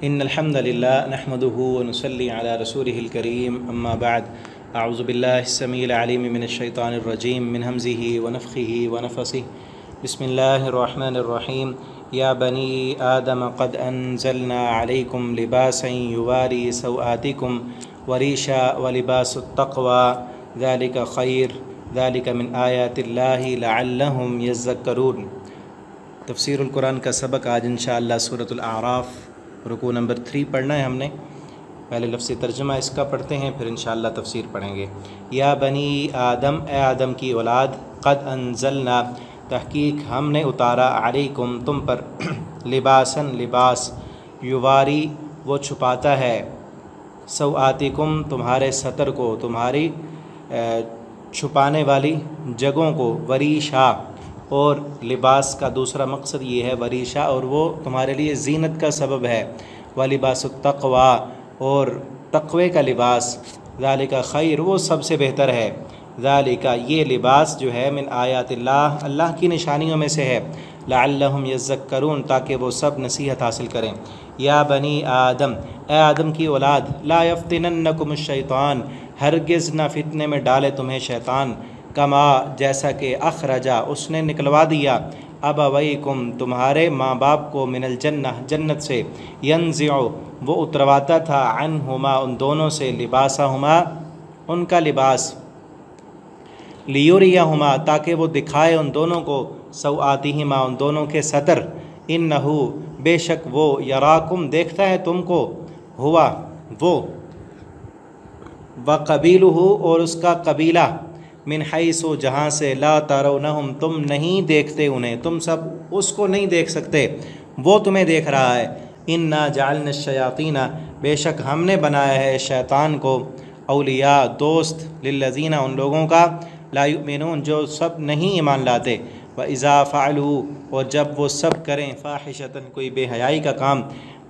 इन्नल हम्दुलिल्लाह नहमदुहु व नुसल्ली अला रसूलिहिल करीम अम्मा बाद अऊज़ु बिल्लाहि स्समीइल अलीम मिनश शैतानिर रजीम मिन हम्ज़िही व नफ़्ख़िही व नफ़सिही बिस्मिल्लाहिर रहमानिर रहीम या बनी आदम क़द अंज़लना अलैकुम लिबासन युवारी सौआतिकुम वरीशा व लिबासुत तक़वा ज़ालिका ख़ैर ज़ालिका मिन आयातिल्लाहि लअल्लहुम यज़्ज़क्करून। तफ़सीरुल कुरान का सबक आज इंशाअल्लाह सूरतुल आराफ़ रुकू नंबर 3 पढ़ना है हमने। पहले लफ्ज़ी तर्जुमा इसका पढ़ते हैं, फिर इंशाअल्लाह तफ़सीर पढ़ेंगे। या बनी आदम, ए आदम की औलाद, क़द अंज़लना, तहक़ीक़ हमने उतारा, अलैकुम तुम पर, लिबासन लिबास, युवारी वो छुपाता है, सौआतिकुम तुम्हारे सतर को, तुम्हारी छुपाने वाली जगहों को, वरीशा और लिबास का दूसरा मकसद ये है वरीशा, और वो तुम्हारे लिए ज़ीनत का सबब है, व लिबासुत तक़वा और तक़वे का लिबास, ज़ालिका ख़ैर वो सबसे बेहतर है, ज़ालिका ये लिबास जो है, मिन आयातिल्लाह अल्लाह की निशानियों में से है, लअल्लहुम यज़्ज़क्करून ताकि वो सब नसीहत हासिल करें। या बनी आदम, ए आदम की औलाद, ला यफ़्तिनन्नकुमुश शैतान, हरगिज़ न फितने में डाले तुम्हें शैतान, कमा जैसा कि अखरजा उसने निकलवा दिया, अबवैकुम तुम्हारे माँ बाप को, मिनल जन्नह जन्नत से, यंज़िउ वो उतरवाता था, अन्हुमा उन दोनों से, लिबासहुमा उनका लिबास, लियुरियहुमा ताकि वो दिखाए उन दोनों को, सौआतिहिमा उन दोनों के सतर, इन्नहु बेशक वो, यराकुम देखता है तुमको, हुआ वो, व कबीलुहु और उसका कबीला, मिन हैसो जहाँ से, ला तरौनहुम तुम नहीं देखते उन्हें, तुम सब उसको नहीं देख सकते, वो तुम्हें देख रहा है। इन्ना जअलना शयातीना बेशक हमने बनाया है शैतान को, औलिया दोस्त, लिल्लज़ीना उन लोगों का, ला युमिनून जो सब नहीं ईमान लाते, व इज़ा फ़अलू और जब वो सब करें, फ़ाहिशतन कोई बेहयाई का काम,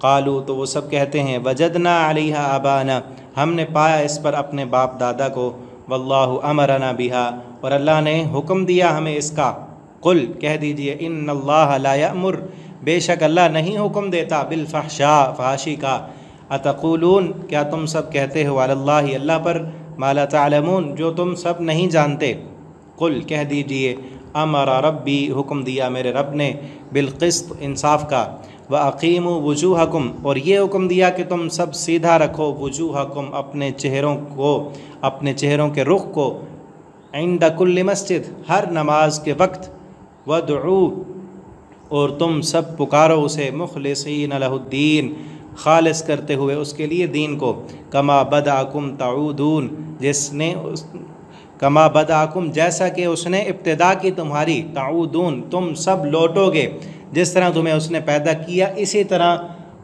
क़ालू तो वो सब कहते हैं, वजदना अलैहा आबाना हमने पाया इस पर अपने बाप दादा को, वल्लाहु अमरना बिहा और अल्लाह ने हुक्म दिया हमें इसका। कुल कह दीजिए, इन्नल्लाह ला यअमुर बेशक अल्लाह नहीं हुक्म देता, बिल फ़हशा फ़हाशी का, अतक़ूलून क्या तुम सब कहते हो, अलल्लाहि अल्लाह पर, मा ला तअलमून जो तुम सब नहीं जानते। कुल कह दीजिए, अमरा रब्बी हुक्म दिया मेरे रब ने, बिलक़िस्त इंसाफ का, व अक़ीमू वजूहकुम और ये हुक्म दिया कि तुम सब सीधा रखो, वजूहकुम अपने चेहरों को, अपने चेहरों के रुख को, इंद कुल्ली मस्जिद हर नमाज के वक्त, वदऊ और तुम सब पुकारो उसे, मुखलिसीन लहुद्दीन खालिस करते हुए उसके लिए दीन को, कमा बदअकुम तऊदून जिसने कमा बदअकुम जैसा कि उसने इब्तिदा की तुम्हारी, तऊदून तुम सब लौटोगे, जिस तरह तुम्हें उसने पैदा किया इसी तरह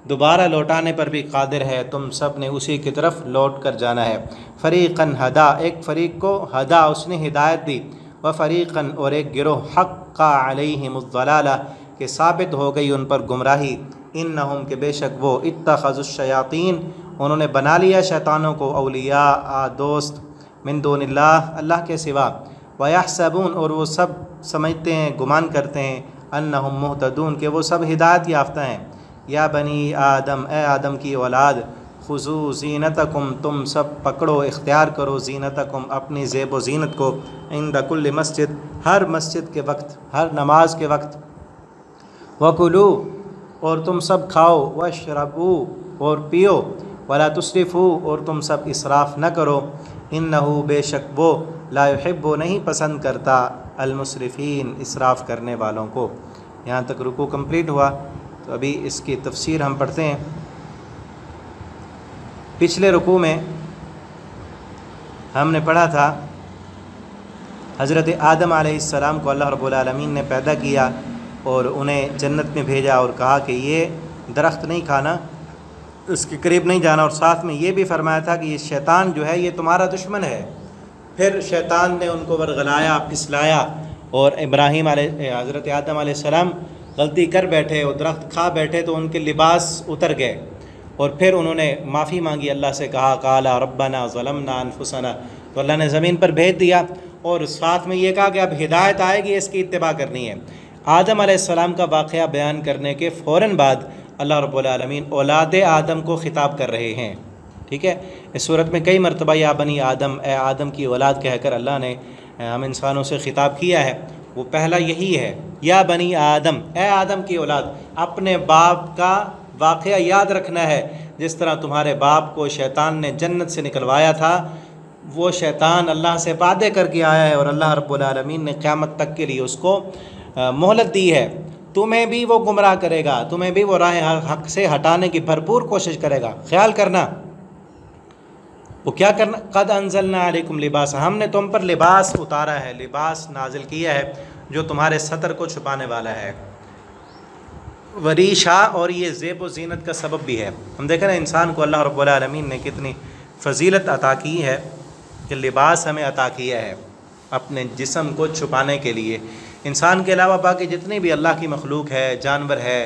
दोबारा लौटाने पर भी कादिर है, तुम सब ने उसी की तरफ लौट कर जाना है। फ़रीक़न हदा एक फ़रीक़ को हदा उसने हिदायत दी, व फ़रीक़न और एक गिरोह हक़्क़ा अलैहिमुज़्ज़लाला के साबित हो गई उन पर गुमराही, इन्नहुम के बेशक वो, इत्तख़ज़ुश शयातीन उन्होंने बना लिया शैतानों को, औलिया दोस्त, मिन दूनिल्लाह अल्लाह के सिवा, व यहसबून और वो सब समझते हैं गुमान करते हैं, अन्नहुम मुहतदून के वो सब हिदायत याफ्ता हैं। या बनी आदम, ए आदम की औलाद, खुज़ू ज़ीनतकुम तुम सब पकड़ो इख्तियार करो, ज़ीनतकुम अपनी ज़ेब व ज़ीनत को, इंद कुल्ली मस्जिद हर मस्जिद के वक्त, हर नमाज के वक्त, वकुलू और तुम सब खाओ, वशरबू और पियो, वला तुस्रिफ़ू और तुम सब इसराफ़ न करो, इन्नहु बेशक वो, ला युहिब्बु नहीं पसंद करता, अलमुसरिफ़ीन इसराफ़ करने वालों को। यहाँ तक रुकू कंप्लीट हुआ। तो अभी इसकी तफसीर हम पढ़ते हैं। पिछले रुकू में हमने पढ़ा था हज़रत आदम अलैहिस्सलाम को अल्लाह रब्बुल आलमीन ने पैदा किया और उन्हें जन्नत में भेजा और कहा कि ये दरख्त नहीं खाना, उसके करीब नहीं जाना, और साथ में ये भी फरमाया था कि ये शैतान जो है ये तुम्हारा दुश्मन है। फिर शैतान ने उनको वरगलाया, फिसलाया और इब्राहीम हज़रत आदम अलैहिस्सलाम गलती कर बैठे और दरख्त खा बैठे तो उनके लिबास उतर गए और फिर उन्होंने माफ़ी मांगी अल्लाह से, कहा काला रब्बना ज़लमना अनफुसना, तो अल्लाह ने ज़मीन पर भेज दिया और साथ में ये कहा कि अब हिदायत आएगी इसकी इत्तिबा करनी है। आदम अलैहिस्सलाम का वाक़या बयान करने के फ़ौरन बाद अल्लाह रब्बुल आलमीन औलाद आदम को ख़िताब कर रहे हैं। ठीक है, इस सूरत में कई मरतबा या बनी आदम, ए आदम की औलाद कहकर अल्लाह ने हम इंसानों से ख़िताब किया है। वो पहला यही है, या बनी आदम, ए आदम की औलाद। अपने बाप का वाक़या याद रखना है। जिस तरह तुम्हारे बाप को शैतान ने जन्नत से निकलवाया था, वो शैतान अल्लाह से वादे करके आया है और अल्लाह रब्बुल आलमीन ने क़यामत तक के लिए उसको मोहलत दी है। तुम्हें भी वो गुमराह करेगा, तुम्हें भी वो राह हक़ से हटाने की भरपूर कोशिश करेगा। ख्याल करना, वो क्या करना, क़द अंज़लना अलैकुम लिबास, हमने तुम पर लिबास उतारा है, लिबास नाजिल किया है जो तुम्हारे सतर को छुपाने वाला है। वरीशा, और ये ज़ेब व ज़ीनत का सबब भी है। हम देखें ना, इंसान को अल्लाह रब्बुल आलमीन ने कितनी फ़जीलत अता की है कि लिबास हमें अता किया है अपने जिस्म को छुपाने के लिए। इंसान के अलावा बाकी जितनी भी अल्लाह की मखलूक है, जानवर है,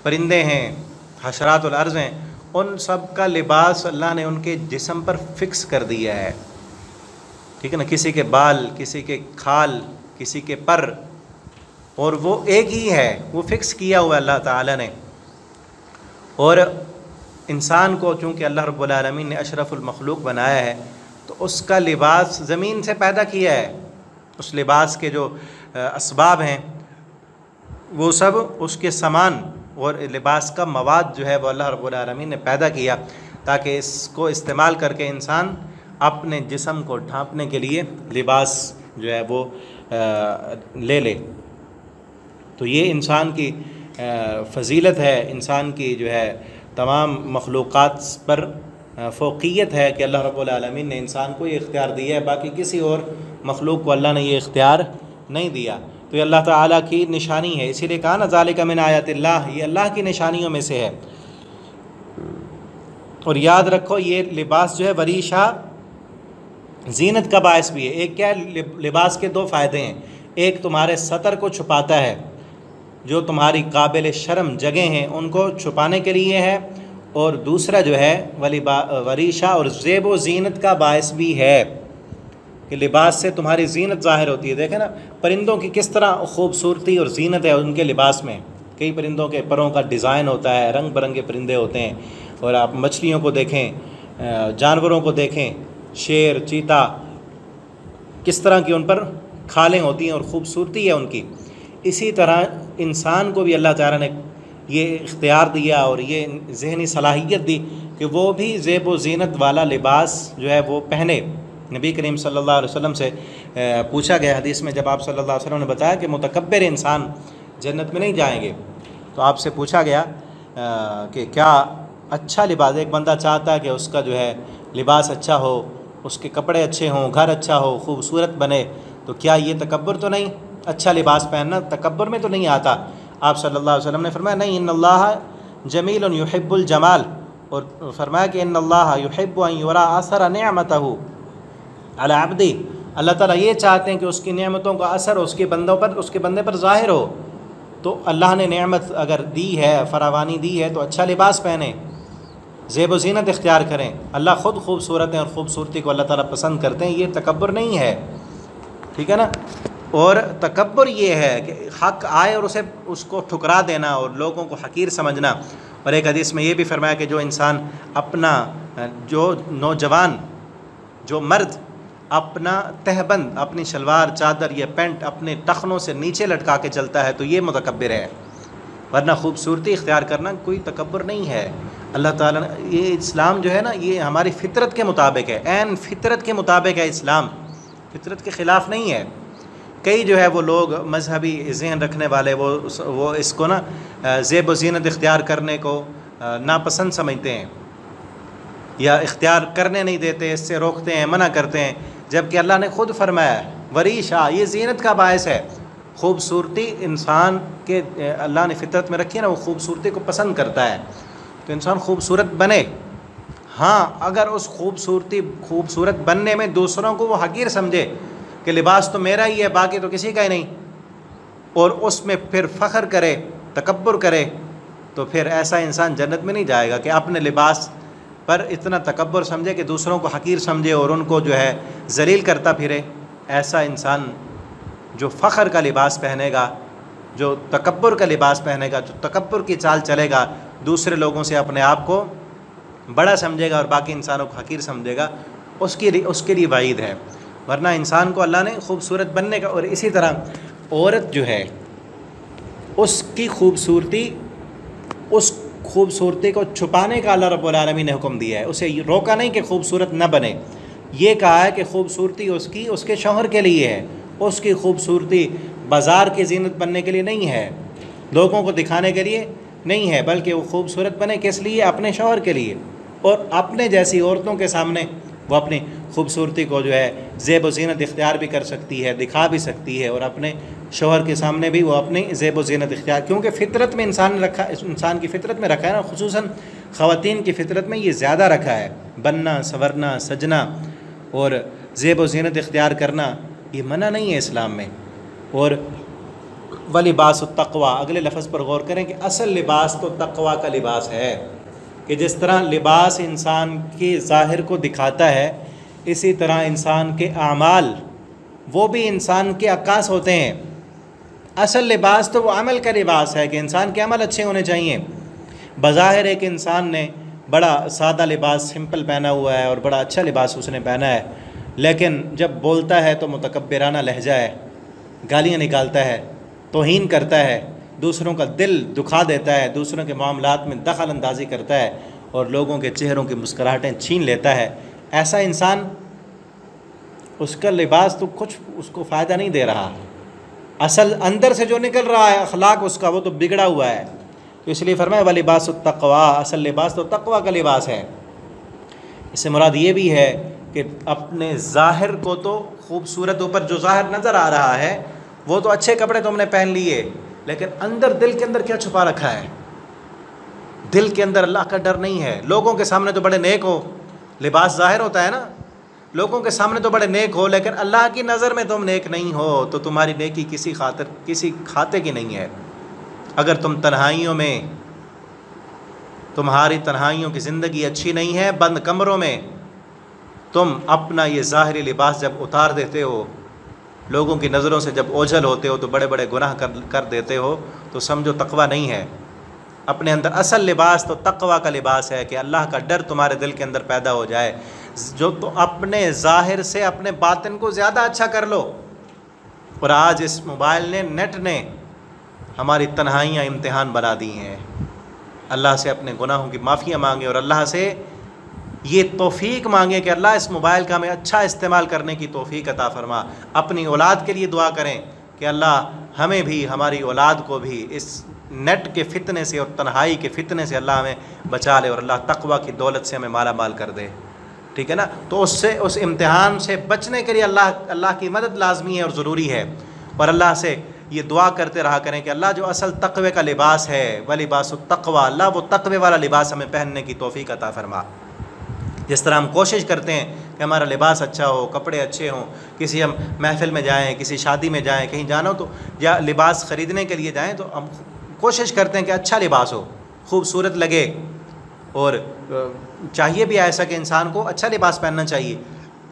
परिंदे हैं, हशरातुल अर्ज़ हैं, उन सब का लिबास अल्लाह ने उनके जिस्म पर फ़िक्स कर दिया है। ठीक है ना, किसी के बाल, किसी के खाल, किसी के पर, और वो एक ही है, वो फ़िक्स किया हुआ अल्लाह ताला ने। और इंसान को चूँकि अल्लाह रब्बुल आलमीन ने अशरफुल मखलूक बनाया है, तो उसका लिबास ज़मीन से पैदा किया है। उस लिबास के जो असबाब हैं वो सब उसके सामान और लिबास का मवाद जो है वो अल्लाह रब्बुल आलमीन ने पैदा किया, ताकि इसको इस्तेमाल करके इंसान अपने जिस्म को ढांपने के लिए लिबास जो है वो ले ले। तो ये इंसान की फ़जीलत है, इंसान की जो है तमाम मखलूक़ात पर फ़ौक़ियत है कि अल्लाह रब्बुल आलमीन ने इंसान को ये इख्तियार दिया है। बाकी किसी और मखलूक को अल्लाह ने ये इख्तियार नहीं दिया। तो ये अल्लाह ताला की निशानी है, इसीलिए कहा ना ज़ालिका मिन आयातिल्लाह, ये अल्लाह की निशानियों में से है। और याद रखो, ये लिबास जो है वरीशा ज़ीनत का बायस भी है। एक क्या है, लिबास के दो फ़ायदे हैं। एक तुम्हारे सतर को छुपाता है, जो तुम्हारी काबिल शर्म जगह हैं उनको छुपाने के लिए है, और दूसरा जो है वरीशा और ज़ेब व ज़ीनत का बायस भी है कि लिबास से तुम्हारी ज़ीनत ज़ाहिर होती है। देखें ना, परिंदों की किस तरह खूबसूरती और ज़ीनत है उनके लिबास में। कई परिंदों के परों का डिज़ाइन होता है, रंग बिरंगे परिंदे होते हैं। और आप मछलियों को देखें, जानवरों को देखें, शेर, चीता, किस तरह की उन पर खालें होती हैं और ख़ूबसूरती है उनकी। इसी तरह इंसान को भी अल्लाह ताला ने ये इख्तियार दिया और ये ज़हनी सलाहियत दी कि वो भी ज़ेब व ज़ीनत वाला लिबास जो है वो पहने। नबी करीम सल्लल्लाहु अलैहि वसल्लम से पूछा गया हदीस में, जब आप सल्लल्लाहु अलैहि वसल्लम ने बताया कि मुतकब्बिर इंसान जन्नत में नहीं जाएंगे, तो आपसे पूछा गया कि क्या अच्छा लिबास, एक बंदा चाहता है कि उसका जो है लिबास अच्छा हो, उसके कपड़े अच्छे हों, घर अच्छा हो, खूबसूरत बने, तो क्या ये तकब्बुर तो नहीं? अच्छा लिबास पहनना तकब्बुर में तो नहीं आता? आप सल्लल्लाहु अलैहि वसल्लम ने फरमाया, नहीं, इन्नल्लाह जमीलुन युहिब्बुल जमाल, और फरमाया कि इन्नल्लाह युहिब्बु अन युरा असर निअमतहु अला अब्दी, अल्लाह ताला ये चाहते हैं कि उसकी नेमतों का असर उसके बंदों पर, उसके बंदे पर ज़ाहिर हो। तो अल्लाह ने नेमत अगर दी है, फरावानी दी है, तो अच्छा लिबास पहने, ज़ेब व ज़ीनत इख्तियार करें। अल्लाह ख़ुद खूबसूरत हैं और ख़ूबसूरती को अल्लाह ताला पसंद करते हैं। ये तकब्बुर नहीं है, ठीक है ना। और तकब्बुर ये है कि हक़ आए और उसको ठुकरा देना और लोगों को हकीर समझना। और एक हदीस में ये भी फरमाया कि जो इंसान अपना, जो नौजवान, जो मर्द अपना तहबंद, अपनी शलवार, चादर या पेंट अपने टखनों से नीचे लटका के चलता है, तो ये मुतकब्बिर है। वरना खूबसूरती इख्तियार करना कोई तकब्बुर नहीं है। अल्लाह ताला ने ये इस्लाम जो है ना, ये हमारी फ़ितरत के मुताबिक है, ऐन फ़ितरत के मुताबिक है इस्लाम, फ़ितरत के ख़िलाफ़ नहीं है। कई जो है वो लोग मजहबी जहन रखने वाले वो इसको ना ज़ेब व ज़ीनत इख्तियार करने को नापसंद समझते हैं या इख्तियार करने नहीं देते, इससे रोकते हैं, मना करते हैं, जबकि अल्लाह ने ख़ुद फरमाया वरीशा, ये ज़ीनत का बायस है। खूबसूरती इंसान के अल्लाह ने फ़ितरत में रखी है ना, वो खूबसूरती को पसंद करता है, तो इंसान खूबसूरत बने। हाँ, अगर उस खूबसूरत बनने में दूसरों को वो हकीर समझे कि लिबास तो मेरा ही है, बाकी तो किसी का ही नहीं, और उसमें फिर फ़ख्र करे, तकब्बुर करे, तो फिर ऐसा इंसान जन्नत में नहीं जाएगा कि अपने लिबास पर इतना तकब्बुर समझे कि दूसरों को हकीर समझे और उनको जो है ज़लील करता फिरे। ऐसा इंसान जो फ़ख्र का लिबास पहनेगा, जो तकब्बुर का लिबास पहनेगा, जो तकब्बुर की चाल चलेगा, दूसरे लोगों से अपने आप को बड़ा समझेगा और बाकी इंसानों को हकीर समझेगा, उसके लिए वाइद है। वरना इंसान को अल्लाह ने खूबसूरत बनने का, और इसी तरह औरत जो है उसकी खूबसूरती, उस खूबसूरती को छुपाने का अल्लाह रब्बुल आलमीन ने हुक्म दिया है। उसे रोका नहीं कि खूबसूरत न बने, ये कहा है कि खूबसूरती उसकी उसके शौहर के लिए है। उसकी खूबसूरती बाज़ार की जीनत बनने के लिए नहीं है, लोगों को दिखाने के लिए नहीं है, बल्कि वो खूबसूरत बने किस लिए? अपने शौहर के लिए। और अपने जैसी औरतों के सामने वो अपनी खूबसूरती को जो है ज़ेब व ज़ीनत इख्तियार भी कर सकती है, दिखा भी सकती है, और अपने शौहर के सामने भी वो अपनी ज़ेब व ज़ीनत इख्तियार, क्योंकि फ़ितरत में इंसान की फ़ितरत में रखा है ना, खुसूसन ख़वातीन की फ़ितरत में ये ज़्यादा रखा है, बनना, संवरना, सजना और ज़ेब व ज़ीनत इख्तियार करना ये मना नहीं है इस्लाम में। और वलिबास तक़वा, अगले लफ्ज़ पर गौर करें कि असल लिबास तो तक़वा का लिबास है, कि जिस तरह लिबास इंसान के ज़ाहिर को दिखाता है, इसी तरह इंसान के आमाल वो भी इंसान के अक्कास होते हैं। असल लिबास तो वो अमल का लिबास है कि इंसान के अमल अच्छे होने चाहिए। बज़ाहिर एक इंसान ने बड़ा सादा लिबास सिंपल पहना हुआ है और बड़ा अच्छा लिबास उसने पहना है, लेकिन जब बोलता है तो मुतकब्बिराना लहजा है, गालियाँ निकालता है, तौहीन करता है, दूसरों का दिल दुखा देता है, दूसरों के मामलात में दखल अंदाज़ी करता है और लोगों के चेहरों की मुस्कुराहटें छीन लेता है, ऐसा इंसान, उसका लिबास तो कुछ उसको फ़ायदा नहीं दे रहा। असल अंदर से जो निकल रहा है अखलाक उसका, वो तो बिगड़ा हुआ है। तो इसलिए फरमाया वलिबास तक़वा, असल लिबास तो तक़वा का लिबास है। इससे मुराद ये भी है कि अपने ज़ाहिर को तो खूबसूरत, ऊपर जो ज़ाहिर नज़र आ रहा है वो तो अच्छे कपड़े तुमने पहन लिए, लेकिन अंदर दिल के अंदर क्या छुपा रखा है? दिल के अंदर अल्लाह का डर नहीं है। लोगों के सामने तो बड़े नेक हो, लिबास ज़ाहिर होता है ना, लोगों के सामने तो बड़े नेक हो, लेकिन अल्लाह की नज़र में तुम नेक नहीं हो, तो तुम्हारी नेकी किसी खाते की नहीं है। अगर तुम तन्हाइयों में, तुम्हारी तन्हाइयों की ज़िंदगी अच्छी नहीं है, बंद कमरों में तुम अपना ये ज़ाहिरी लिबास जब उतार देते हो, लोगों की नज़रों से जब ओझल होते हो, तो बड़े बड़े गुनाह कर देते हो, तो समझो तक़वा नहीं है। अपने अंदर असल लिबास तो तक़वा का लिबास है कि अल्लाह का डर तुम्हारे दिल के अंदर पैदा हो जाए, जो तो अपने ज़ाहिर से अपने बातिन को ज़्यादा अच्छा कर लो। और आज इस मोबाइल ने, नेट ने हमारी तन्हाइयाँ इम्तिहान बना दी हैं। अल्लाह से अपने गुनाहों की माफ़िया मांगे और अल्लाह से ये तौफ़ीक मांगे कि अल्लाह इस मोबाइल का हमें अच्छा इस्तेमाल करने की तौफ़ीक अता फ़रमा। अपनी औलाद के लिए दुआ करें कि अल्लाह हमें भी, हमारी औलाद को भी इस नेट के फ़ितने से और तन्हाई के फ़ितने से अल्लाह हमें बचा ले और अल्लाह तक़वा की दौलत से हमें माला माल कर दे। ठीक है ना। तो उससे, उस इम्तिहान से बचने के लिए अल्लाह की मदद लाजमी है और ज़रूरी है। और अल्लाह से ये दुआ करते रहा करें कि अल्लाह जो असल तक़वे का लिबास है, वलिबास तक़वा, अल्लाह वो तक़वे वाला लिबास हमें पहनने की तौफ़ीक अता फ़रमा। जिस तरह हम कोशिश करते हैं कि हमारा लिबास अच्छा हो, कपड़े अच्छे हों, किसी हम महफ़िल में जाएँ, किसी शादी में जाएँ, कहीं जाना हो तो, या लिबास ख़रीदने के लिए जाएँ, तो हम कोशिश करते हैं कि अच्छा लिबास हो, खूबसूरत लगे। और चाहिए भी ऐसा कि इंसान को अच्छा लिबास पहनना चाहिए,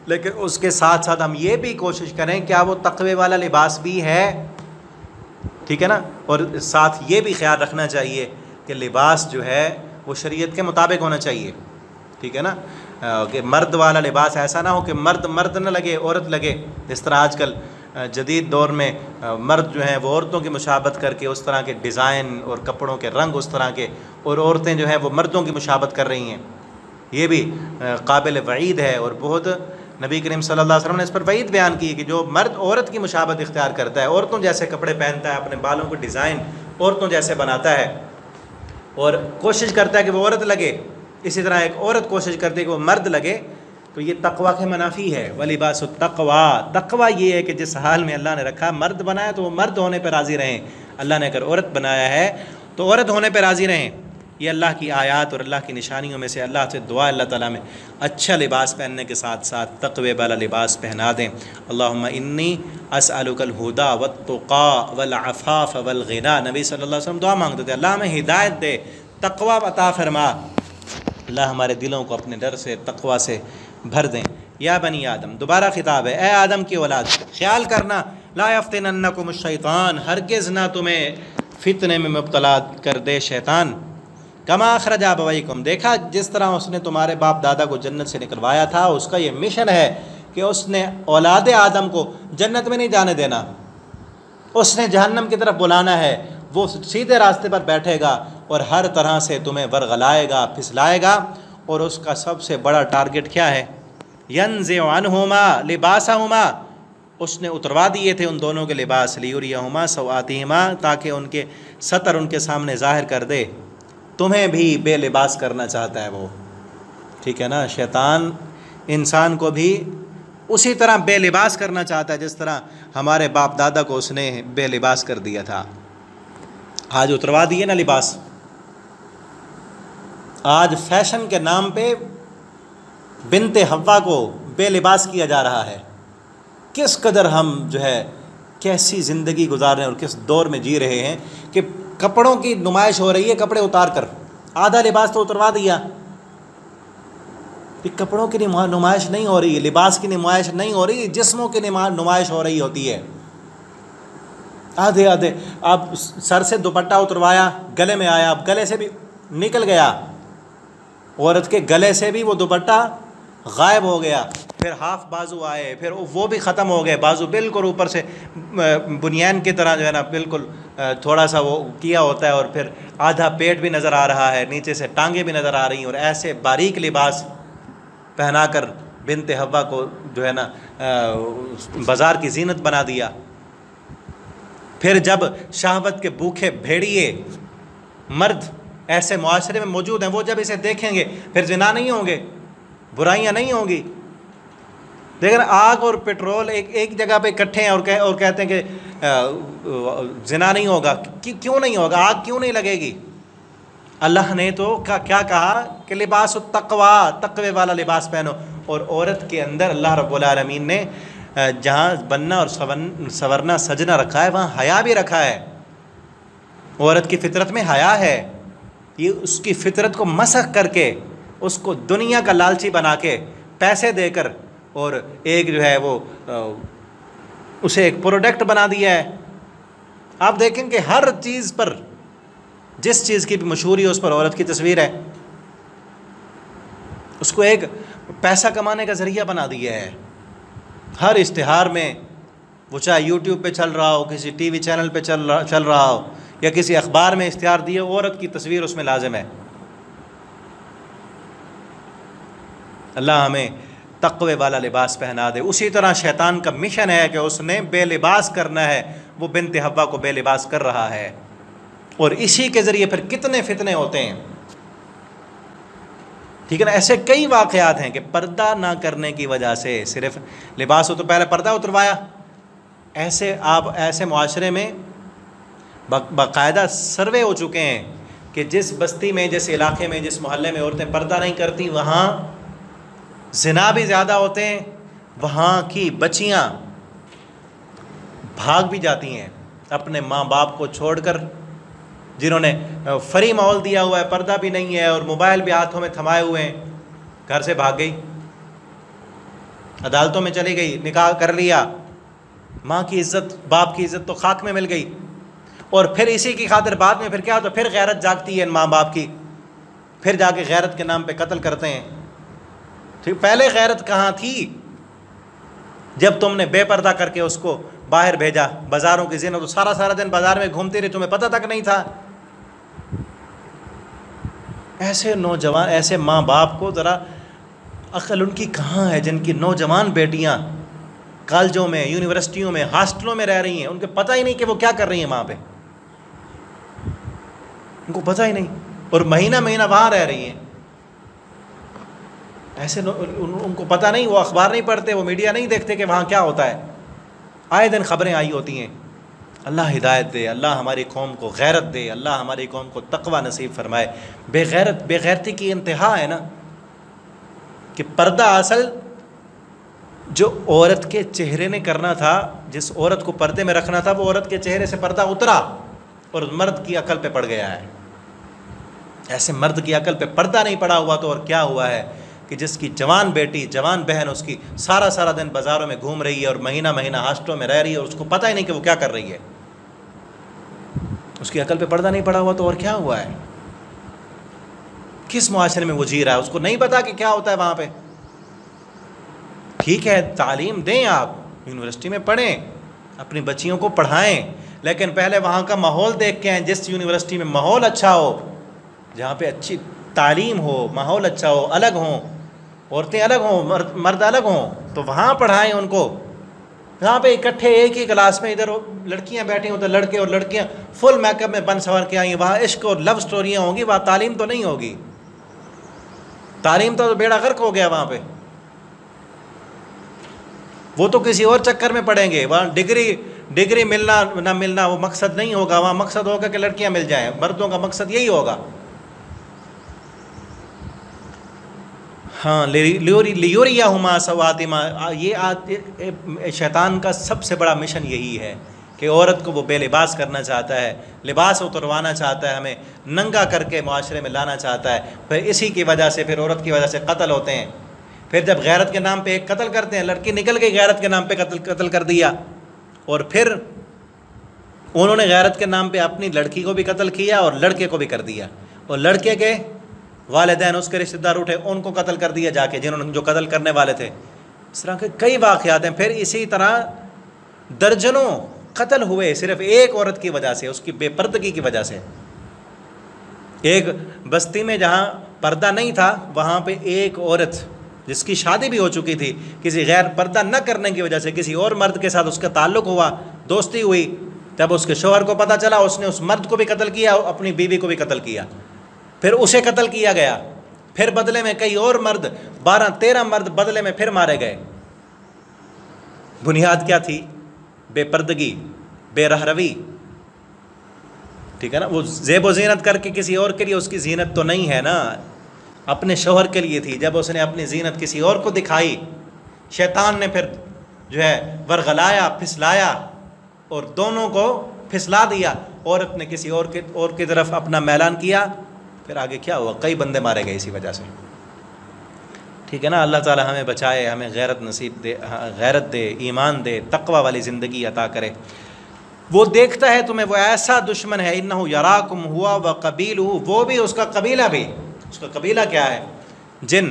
लेकिन उसके साथ साथ हम ये भी कोशिश करें क्या वो तक़वे वाला लिबास भी है। ठीक है ना। और साथ ये भी ख्याल रखना चाहिए कि लिबास जो है वो शरीयत के मुताबिक होना चाहिए। ठीक है ना, कि मर्द वाला लिबास ऐसा ना हो कि मर्द न लगे, औरत लगे। जिस तरह आजकल जदीद दौर में मर्द जो हैं वो औरतों की मुशाबत करके उस तरह के डिज़ाइन और कपड़ों के रंग उस तरह के, और औरतें जो हैं वो मर्दों की मुशाबत कर रही हैं, ये भी काबिल वईद है। और बहुत नबी करीम सल्लल्लाहु अलैहि वसल्लम ने इस पर वईद बयान की है कि जो मर्द औरत की मुशाबत इख्तियार करता है, औरतों जैसे कपड़े पहनता है, अपने बालों को डिज़ाइन औरतों जैसे बनाता है और कोशिश करता है कि वो औरत लगे, इसी तरह एक औरत कोशिश करती है कि वो मर्द लगे, तो ये तक़वा के मनाफी है। वलिबास तक़वा, तक़वा ये है कि जिस हाल में अल्लाह ने रखा, मर्द बनाया तो वो मर्द होने पर राज़ी रहें, अल्लाह ने अगर औरत बनाया है तो औरत होने पर राज़ी रहें। ये अल्लाह की आयत और अल्लाह की निशानियों में से। अल्लाह से दुआ अल्लाह ताला में अच्छा लिबास पहनने के साथ साथ तक़वे वाला लिबास पहना दें। अल्लाहुम्मा इन्नी अस्अलुकल हुदा वत्तुक़ा वल अफ़ाफ़ वल ग़िना। नबी सल्लल्लाहु अलैहि वसल्लम दुआ मांगते थे, अल्लाह हमें हिदायत दे, तक़वा अता फ़रमा। अल्लाह हमारे दिलों को अपने डर से, तक़वा से भर दें। या बनी आदम, दोबारा खिताब है, ए आदम की औलाद, ख्याल करना, ला यफ़्तिनन्नकुम शैतान, हरगिज़ ना तुम्हें फ़ितने में मुब्तला कर दे शैतान, कमा अखरज अबवैकुम, देखा जिस तरह उसने तुम्हारे बाप दादा को जन्नत से निकलवाया था, उसका ये मिशन है कि उसने औलाद आदम को जन्नत में नहीं जाने देना, उसने जहन्नम की तरफ बुलाना है। वो सीधे रास्ते पर बैठेगा और हर तरह से तुम्हें वरगलाएगा, फिसलाएगा। और उसका सबसे बड़ा टारगेट क्या है? यंज़िउ अन्हुमा लिबासहुमा, उसने उतरवा दिए थे उन दोनों के लिबास, लियुरियहुमा सवातिहिमा, ताकि उनके सतर उनके सामने ज़ाहिर कर दे। तुम्हें भी बेलिबास करना चाहता है वो, ठीक है ना। शैतान इंसान को भी उसी तरह बेलिबास करना चाहता है जिस तरह हमारे बाप दादा को उसने बेलिबास कर दिया था। आज उतरवा दिए ना लिबास। आज फैशन के नाम पे बिनते हव्वा को बेलिबास किया जा रहा है। किस कदर हम जो है कैसी ज़िंदगी गुजार रहे हैं और किस दौर में जी रहे हैं कि कपड़ों की नुमाइश हो रही है, कपड़े उतार कर। आधा लिबास तो उतरवा दिया, कपड़ों की नुमाइश नहीं हो रही, लिबास की नुमाइश नहीं हो रही, जिस्मों की नुमाइश हो रही होती है। आधे आधे, अब सर से दुपट्टा उतरवाया, गले में आया, अब गले से भी निकल गया, औरत के गले से भी वो दुपट्टा गायब हो गया। फिर हाफ बाजू आए, फिर वो भी ख़त्म हो गए, बाजू बिल्कुल ऊपर से बुनियान की तरह जो है ना बिल्कुल थोड़ा सा वो किया होता है, और फिर आधा पेट भी नज़र आ रहा है, नीचे से टांगें भी नज़र आ रही हैं। और ऐसे बारीक लिबास पहनाकर बिनते हव्वा को जो है ना बाज़ार की जीनत बना दिया। फिर जब शहवत के भूखे भेड़िए मर्द ऐसे मुआशरे में मौजूद हैं, वो जब इसे देखेंगे फिर जिना नहीं होंगे, बुराइयां नहीं होंगी। लेकिन आग और पेट्रोल एक जगह पे इकट्ठे हैं और कहते हैं कि जिना नहीं होगा। क्यों नहीं होगा? आग क्यों नहीं लगेगी? अल्लाह ने तो क्या कहा कि लिबास तक़वा, तक़वे वाला लिबास पहनो। और औरत के अंदर अल्लाह रब्बुल आलमीन ने जहाँ बनना और संवरना सजना रखा है, वहाँ हया भी रखा है। औरत की फितरत में हया है। ये उसकी फितरत को मसख करके, उसको दुनिया का लालची बना के, पैसे देकर, और एक जो है वो उसे एक प्रोडक्ट बना दिया है। आप देखेंगे हर चीज़ पर, जिस चीज़ की भी मशहूरी है उस पर औरत की तस्वीर है। उसको एक पैसा कमाने का ज़रिया बना दिया है। हर इश्तिहार में, वो चाहे यूट्यूब पे चल रहा हो, किसी टीवी चैनल पे चल रहा हो, या किसी अखबार में इश्तिहार दिए, औरत की तस्वीर उसमें लाजिम है। अल्लाह हमें तक़वे वाला लिबास पहना दे। उसी तरह शैतान का मिशन है कि उसने बेलिबास करना है। वो बिनते हव्वा को बेलिबास कर रहा है, और इसी के ज़रिए फिर कितने फितने होते हैं, ठीक है ना। ऐसे कई वाक़यात हैं कि पर्दा ना करने की वजह से, सिर्फ लिबास हो तो पहले पर्दा उतरवाया। ऐसे आप ऐसे मुआशरे में बाकायदा सर्वे हो चुके हैं कि जिस बस्ती में, जिस इलाके में, जिस मोहल्ले में औरतें पर्दा नहीं करती, वहाँ ज़िना भी ज़्यादा होते हैं। वहाँ की बच्चियाँ भाग भी जाती हैं अपने माँ बाप को छोड़कर, जिन्होंने फ्री माहौल दिया हुआ है, पर्दा भी नहीं है और मोबाइल भी हाथों में थमाए हुए हैं। घर से भाग गई, अदालतों में चली गई, निकाह कर लिया, माँ की इज़्ज़त, बाप की इज़्ज़त तो खाक में मिल गई। और फिर इसी की खातिर बाद में फिर क्या होता है, फिर गैरत जागती है माँ बाप की, फिर जाके गैरत के नाम पे कत्ल करते हैं। ठीक, पहले गैरत कहाँ थी? जब तुमने बेपर्दा करके उसको बाहर भेजा, बाज़ारों की ज़िना, तो सारा सारा दिन बाज़ार में घूमती रही, तुम्हें पता तक नहीं था। ऐसे नौजवान, ऐसे माँ बाप को ज़रा अक्ल उनकी कहाँ है, जिनकी नौजवान बेटियाँ कॉलेजों में, यूनिवर्सिटियों में, हॉस्टलों में रह रही हैं, उनको पता ही नहीं कि वो क्या कर रही हैं वहाँ पे, उनको पता ही नहीं, और महीना महीना वहाँ रह रही हैं। ऐसे उनको पता नहीं, वो अखबार नहीं पढ़ते, वो मीडिया नहीं देखते कि वहाँ क्या होता है। आए दिन ख़बरें आई होती हैं। अल्लाह हिदायत दे, अल्लाह हमारी कौम को गैरत दे, अल्लाह हमारी कौम को तक़वा नसीब फरमाए। बेगैरती की इंतहा है ना कि पर्दा असल जो औरत के चेहरे ने करना था, जिस औरत को पर्दे में रखना था, वो औरत के चेहरे से पर्दा उतरा और मर्द की अकल पे पड़ गया है। ऐसे मर्द की अकल पे पर्दा नहीं पड़ा हुआ तो और क्या हुआ है कि जिसकी जवान बेटी, जवान बहन उसकी सारा सारा दिन बाज़ारों में घूम रही है और महीना महीना हॉस्टलों में रह रही है, और उसको पता ही नहीं कि वो क्या कर रही है, उसकी अकल पे पर्दा नहीं पड़ा हुआ तो और क्या हुआ है। किस मुआशरे में वो जी रहा है, उसको नहीं पता कि क्या होता है वहाँ पे। ठीक है, तालीम दें, आप यूनिवर्सिटी में पढ़ें, अपनी बच्चियों को पढ़ाएं, लेकिन पहले वहाँ का माहौल देख के आएँ। जिस यूनिवर्सिटी में माहौल अच्छा हो, जहाँ पे अच्छी तालीम हो, माहौल अच्छा हो, अलग हों, औरतें अलग हों, मर्द अलग हों, तो वहाँ पढ़ाएं उनको। यहाँ पे इकट्ठे एक ही क्लास में इधर लड़कियाँ बैठी हों तो लड़के और लड़कियाँ फुल मेकअप में बन सवर के आई, वहाँ इश्क और लव स्टोरियाँ होंगी, वहाँ तालीम तो नहीं होगी। तालीम तो बेड़ा गर्क हो गया वहाँ पे। वो तो किसी और चक्कर में पढ़ेंगे, वहाँ डिग्री मिलना ना मिलना वो मकसद नहीं होगा। वहाँ मकसद होगा कि लड़कियाँ मिल जाएं, मर्दों का मकसद यही होगा। हाँ, लियोरिया हुमा सवातिमा, ये शैतान का सबसे बड़ा मिशन यही है कि औरत को वो बेलिबास करना चाहता है, लिबास उतरवाना चाहता है, हमें नंगा करके माशरे में लाना चाहता है। फिर इसी की वजह से, फिर औरत की वजह से कत्ल होते हैं। फिर जब गैरत के नाम पे एक कत्ल करते हैं, लड़की निकल गई गैरत के नाम पे कत्ल कर दिया, और फिर उन्होंने गैरत के नाम पे अपनी लड़की को भी कत्ल किया और लड़के को भी कर दिया, और लड़के के वालिदैन उसके रिश्तेदार उठे, उनको कत्ल कर दिया जाके, जिन्होंने जो कत्ल करने वाले थे। इस तरह के कई वाक़यात हैं। फिर इसी तरह दर्जनों कत्ल हुए सिर्फ एक औरत की वजह से, उसकी बेपर्दगी की वजह से। एक बस्ती में जहाँ पर्दा नहीं था, वहाँ पे एक औरत जिसकी शादी भी हो चुकी थी, किसी गैर पर्दा न करने की वजह से किसी और मर्द के साथ उसका ताल्लुक़ हुआ, दोस्ती हुई। जब उसके शोहर को पता चला, उसने उस मर्द को भी कत्ल किया, अपनी बीवी को भी कत्ल किया, फिर उसे कत्ल किया गया। फिर बदले में कई और मर्द, 12-13 मर्द बदले में फिर मारे गए। बुनियाद क्या थी? बेपर्दगी, बेरहरवी। ठीक है ना, वो ज़ेब व ज़ीनत करके किसी और के लिए, उसकी ज़ीनत तो नहीं है ना, अपने शोहर के लिए थी। जब उसने अपनी ज़ीनत किसी और को दिखाई, शैतान ने फिर जो है वरगलाया, फिसलाया, और दोनों को फिसला दिया। औरत ने किसी और की तरफ अपना मैलान किया, फिर आगे क्या हुआ? कई बंदे मारे गए इसी वजह से। ठीक है ना, अल्लाह ताला हमें बचाए, हमें गैरत नसीब दे, गैरत दे, ईमान दे, तकवा वाली ज़िंदगी अता करे। वो देखता है तुम्हें, वो ऐसा दुश्मन है, इन्नहु यराकुम हुआ व कबीलहु, वो भी, उसका कबीला भी। उसका कबीला क्या है? जिन,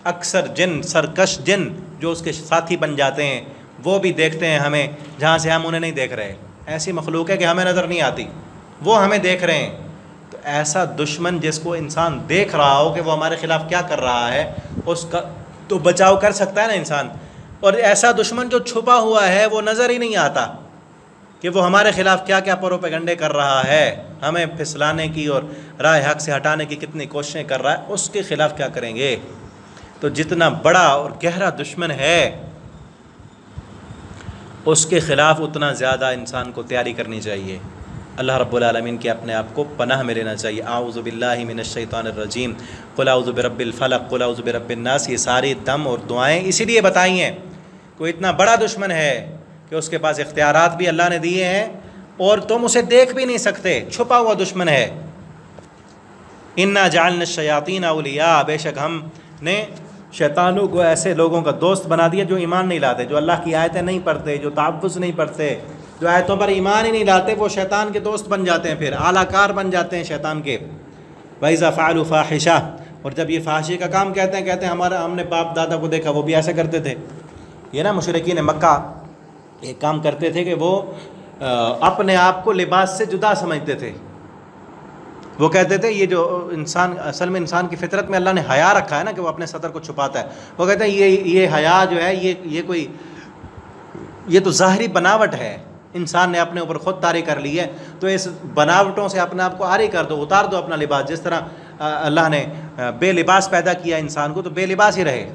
अक्सर जिन, सरकश जिन जो उसके साथी बन जाते हैं, वो भी देखते हैं हमें जहाँ से हम उन्हें नहीं देख रहे। ऐसी मखलूक है कि हमें नज़र नहीं आती, वो हमें देख रहे हैं। तो ऐसा दुश्मन जिसको इंसान देख रहा हो कि वो हमारे ख़िलाफ़ क्या कर रहा है, उसका तो बचाव कर सकता है ना इंसान। और ऐसा दुश्मन जो छुपा हुआ है, वो नज़र ही नहीं आता कि वो हमारे ख़िलाफ़ क्या क्या प्रोपेगंडे कर रहा है, हमें फिसलाने की और राह हक से हटाने की कितनी कोशिशें कर रहा है, उसके ख़िलाफ़ क्या करेंगे। तो जितना बड़ा और गहरा दुश्मन है, उसके ख़िलाफ़ उतना ज़्यादा इंसान को तैयारी करनी चाहिए। अल्लाह रब्बुल आलमीन के अपने आप को पनाह में लेना चाहिए। आऊज़ु बिल्लाहि मिनश शैतानिर रजीम, कुल आऊज़ु बिरब्बिल फलक, कुल आऊज़ु बिरब्बिन नास। ये सारी दम और दुआएं इसीलिए बताई हैं, कोई इतना बड़ा दुश्मन है कि उसके पास इख्तियारात भी अल्लाह ने दिए हैं और तुम उसे देख भी नहीं सकते, छुपा हुआ दुश्मन है। इन्ना जअलना शयातीन औलिया, बेशक हमने शैतानों को ऐसे लोगों का दोस्त बना दिया जो ईमान नहीं लाते, जो अल्लाह की आयतें नहीं पढ़ते, जो तहफ़्फ़ुज़ नहीं पढ़ते, जो आयतों पर ईमान ही नहीं लाते, वो शैतान के दोस्त बन जाते हैं, फिर आलाकार बन जाते हैं शैतान के। वइज़ा फ़अलू फ़ाहिशा, और जब ये फाहिशी का काम कहते हैं हमने बाप दादा को देखा, वो भी ऐसे करते थे। ये ना मुशरिकीन मक्का एक काम करते थे कि वो अपने आप को लिबास से जुदा समझते थे। वो कहते थे ये जो इंसान, असल में इंसान की फितरत में अल्लाह ने हया रखा है ना, कि वो अपने सतर को छुपाता है। वो कहते हैं ये हया जो है, ये तो ज़ाहरी बनावट है, इंसान ने अपने ऊपर ख़ुद तारी कर ली है, तो इस बनावटों से अपने आप को आरी कर दो, उतार दो अपना लिबास। जिस तरह अल्लाह ने बेलिबास पैदा किया इंसान को, तो बेलिबास ही रहे।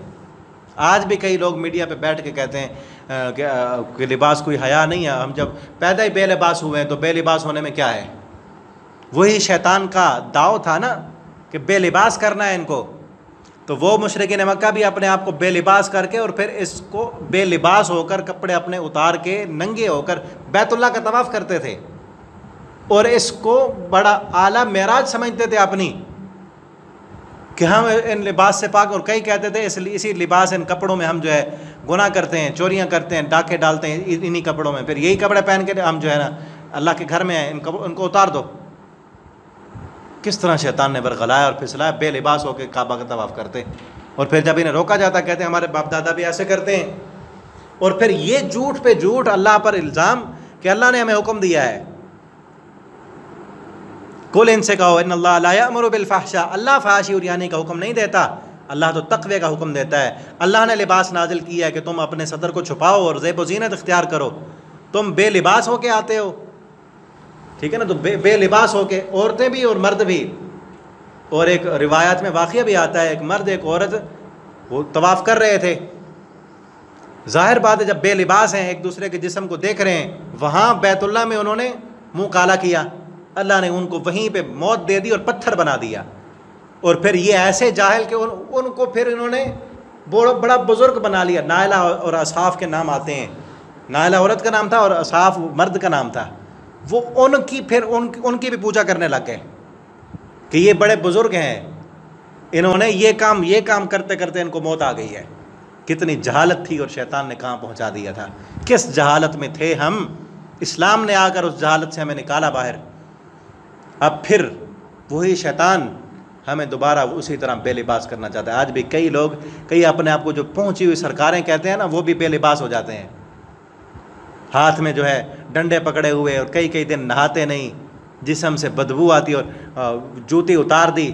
आज भी कई लोग मीडिया पे बैठ के कहते हैं कि लिबास कोई हया नहीं है, हम जब पैदा ही बेलिबास हुए हैं, तो बेलिबास होने में क्या है। वही शैतान का दाव था ना कि बेलिबास करना है इनको। तो वो मुशरिकीन मक्का भी अपने आप को बेलिबास करके और फिर इसको बेलिबास होकर, कपड़े अपने उतार के, नंगे होकर बैतुल्लाह का तवाफ़ करते थे, और इसको बड़ा आला मेराज समझते थे अपनी, कि हम इन लिबास से पाक। और कई कहते थे इसी लिबास, इन कपड़ों में हम जो है गुनाह करते हैं, चोरियां करते हैं, डाके डालते हैं इन्हीं कपड़ों में, फिर यही कपड़े पहन के हम जो है ना अल्लाह के घर में हैं, इनको उतार दो। किस तरह शैतान ने बरगलाया और फिसलाया, बेलिबास होकर काबा का तवाफ़ करते। और फिर जब इन्हें रोका जाता कहते हैं हमारे बाप दादा भी ऐसे करते हैं। और फिर ये झूठ पे झूठ अल्लाह पर इल्ज़ाम कि अल्लाह ने हमें हुक्म दिया है। कुल इनसे कहो इन्नल्लाह ला यअमुरु बिल फहशा, अल्लाह फहाशी और यानी का हुक्म नहीं देता, अल्लाह तो तक़वे का हुक्म देता है। अल्लाह ने लिबास नाजिल किया है कि तुम अपने सदर को छुपाओ और ज़ेब व ज़ीनत इख्तियार करो। तुम बेलिबास होके आते हो, ठीक है ना, तो बेलिबास होके, औरतें भी और मर्द भी। और एक रिवायत में वाक़या भी आता है, एक मर्द एक औरत वो तवाफ़ कर रहे थे। ज़ाहिर बात है जब बेलिबास हैं, एक दूसरे के जिस्म को देख रहे हैं, वहाँ बैतुल्लाह में उन्होंने मुँह काला किया, अल्लाह ने उनको वहीं पे मौत दे दी और पत्थर बना दिया। और फिर ये ऐसे जाहिल के उनको फिर इन्होंने बड़ा बुज़ुर्ग बना लिया। नायला और असाफ के नाम आते हैं, नायला औरत का नाम था और असाफ मर्द का नाम था। वो उनकी फिर उनकी भी पूजा करने लग गए कि ये बड़े बुज़ुर्ग हैं, इन्होंने ये काम करते करते इनको मौत आ गई है। कितनी जहालत थी और शैतान ने कहाँ पहुँचा दिया था। किस जहालत में थे हम, इस्लाम ने आकर उस जहालत से हमें निकाला बाहर। अब फिर वही शैतान हमें दोबारा उसी तरह बेलिबास करना चाहता है। आज भी कई लोग, कई अपने आप को जो पहुँची हुई सरकारें कहते हैं ना, वो भी बेलिबास हो जाते हैं। हाथ में जो है डंडे पकड़े हुए और कई दिन नहाते नहीं, जिस्म से बदबू आती और जूती उतार दी,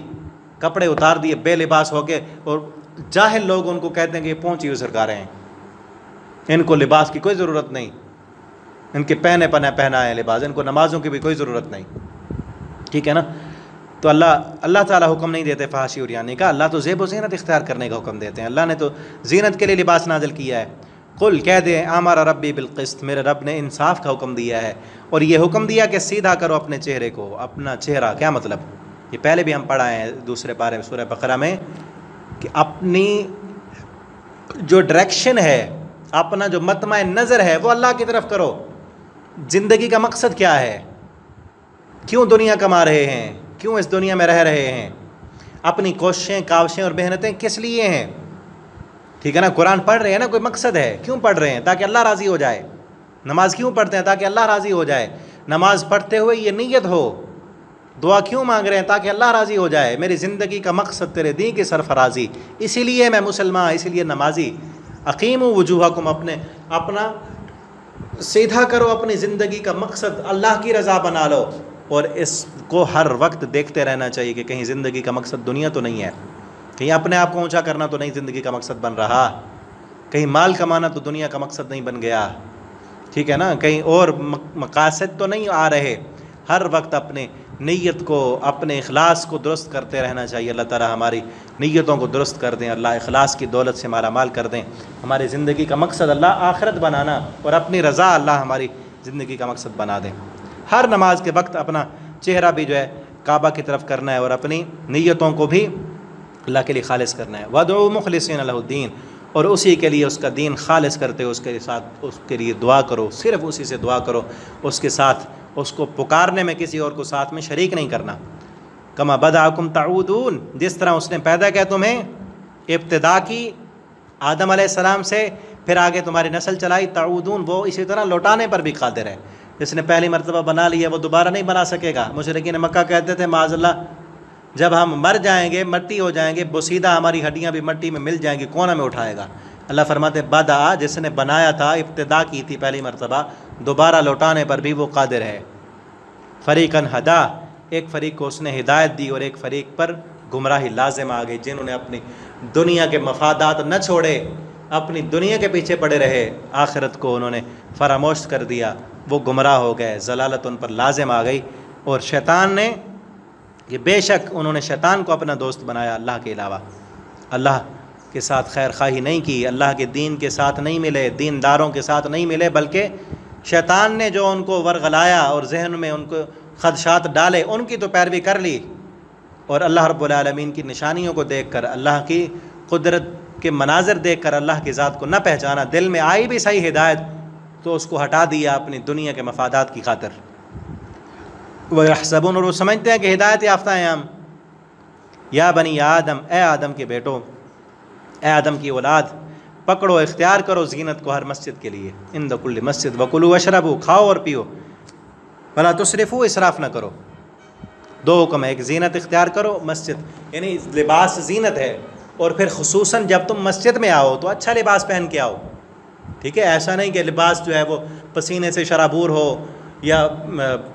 कपड़े उतार दिए बेलिबास होके। और जाहिल लोग उनको कहते हैं कि ये पहुँची हुई सरकारें हैं, इनको लिबास की कोई ज़रूरत नहीं, इनके पहना है लिबास, इनको नमाज़ों की भी कोई ज़रूरत नहीं, ठीक है ना। तो अल्लाह ताला हुक्म नहीं देते फहाशी और यानी का, अल्लाह तो ज़ेब व ज़ीनत इख्तियार करने का हुक्म देते हैं। अल्लाह ने तो ज़ीनत के लिए लिबास नाजिल किया है। कुल कह दे आमारा रब्बी बिलक़िस्त, मेरे रब ने इंसाफ का हुक्म दिया है। और ये हुक्म दिया कि सीधा करो अपने चेहरे को। अपना चेहरा क्या मतलब, ये पहले भी हम पढ़ा है दूसरे पारे में सूरह बकरा में, कि अपनी जो डायरेक्शन है, अपना जो मतमा नज़र है वो अल्लाह की तरफ करो। ज़िंदगी का मकसद क्या है, क्यों दुनिया कमा रहे हैं, क्यों इस दुनिया में रह रहे हैं, अपनी कोशिशें काविशें और मेहनतें किस लिए हैं, ठीक है ना। कुरान पढ़ रहे हैं ना, कोई मकसद है, क्यों पढ़ रहे हैं, ताकि अल्लाह राज़ी हो जाए। नमाज क्यों पढ़ते हैं, ताकि अल्लाह राज़ी हो जाए। नमाज पढ़ते हुए ये नीयत हो, दुआ क्यों मांग रहे हैं, ताकि अल्लाह राज़ी हो जाए। मेरी ज़िंदगी का मकसद तेरे दीन की सरफराजी, इसीलिए मैं मुसलमान, इसीलिए नमाजी। अकीमु वजूहकुम, अपना सीधा करो अपनी ज़िंदगी का मकसद, अल्लाह की रज़ा बना लो। और इसको हर वक्त देखते रहना चाहिए कि कहीं ज़िंदगी का मकसद दुनिया तो नहीं है, कहीं अपने आप को ऊँचा करना तो नहीं ज़िंदगी का मकसद बन रहा, कहीं माल कमाना तो दुनिया का मकसद नहीं बन गया, ठीक है ना, कहीं और मकासद तो नहीं आ रहे। हर वक्त अपने नीयत को, अपने इखलास को दुरुस्त करते रहना चाहिए। अल्लाह ताला हमारी नीयतों को दुरुस्त कर दें, अल्लाह इखलास की दौलत से माला माल कर दें। हमारी ज़िंदगी का मकसद अल्लाह आखिरत बनाना और अपनी रज़ा अल्लाह हमारी ज़िंदगी का मकसद बना दें। हर नमाज के वक्त अपना चेहरा भी जो है काबा की तरफ करना है और अपनी नीयतों को भी अल्लाह के लिए खालिस करना है। वदउ मुखलिसीन लहुद्दीन, और उसी के लिए उसका दीन खालिस करते हो, उसके साथ उसके लिए दुआ करो, सिर्फ़ उसी से दुआ करो, उसके साथ उसको पुकारने में किसी और को साथ में शरीक नहीं करना। कमा बदाकुम ताऊदून, जिस तरह उसने पैदा किया तुम्हें, इब्तिदा की आदम अलैहिस्सलाम से, फिर आगे तुम्हारी नस्ल चलाई, ताऊदून, वो इसी तरह लौटाने पर भी कादिर है। जिसने पहली मरतबा बना लिया वो दोबारा नहीं बना सकेगा। मुशरिकीन मक्का कहते थे माज़अल्लाह, जब हम मर जाएंगे, मट्टी हो जाएंगे, बोसीदा हमारी हड्डियाँ भी मट्टी में मिल जाएंगी, कौन हमें उठाएगा। अल्लाह फरमाते बदा, जिसने बनाया था, इब्तिदा की थी पहली मरतबा, दोबारा लौटाने पर भी वो कादिर है। फ़रीक़न हदा, एक फ़रीक़ को उसने हिदायत दी और एक फ़रीक़ पर गुमराही लाजिम आ गई। जिन्होंने अपनी दुनिया के मफादात न छोड़े, अपनी दुनिया के पीछे पड़े रहे, आखिरत को उन्होंने फरामोश कर दिया, वो गुमराह हो गए, ज़लालत उन पर लाजिम आ गई। और शैतान ने, ये बेशक उन्होंने शैतान को अपना दोस्त बनाया अल्लाह के अलावा, अल्लाह के साथ खैर खाही नहीं की, अल्लाह के दीन के साथ नहीं मिले, दीनदारों के साथ नहीं मिले, बल्कि शैतान ने जो उनको वरगलाया और जहन में उनको खदशात डाले, उनकी तो पैरवी कर ली। और अल्लाह रब्बुल आलमीन की निशानियों को देख कर, अल्लाह की कुदरत के मनाज़र देख कर अल्लाह की ज़ात को न पहचाना। दिल में आई भी सही हिदायत तो उसको हटा दिया अपनी दुनिया के मफादात की खातिर। वह यहसबून, और वो समझते हैं कि हिदायत याफ्ता हैं हम। या बनी आदम, ए आदम के बेटो, ए आदम की औलाद, पकड़ो, इख्तियार करो ज़ीनत को हर मस्जिद के लिए, इंद कुल्ली मस्जिद, वकुलू वशरबू, खाओ और पियो, वला तुसरिफू, इसराफ़ न करो। दो हुक्म है, एक ज़ीनत इख्तियार करो, मस्जिद यानी लिबास ज़ीनत है, और फिर खुसूसन जब तुम मस्जिद में आओ तो अच्छा लिबास पहन के आओ, ठीक है। ऐसा नहीं कि लिबास जो है वो पसीने से शराबूर हो या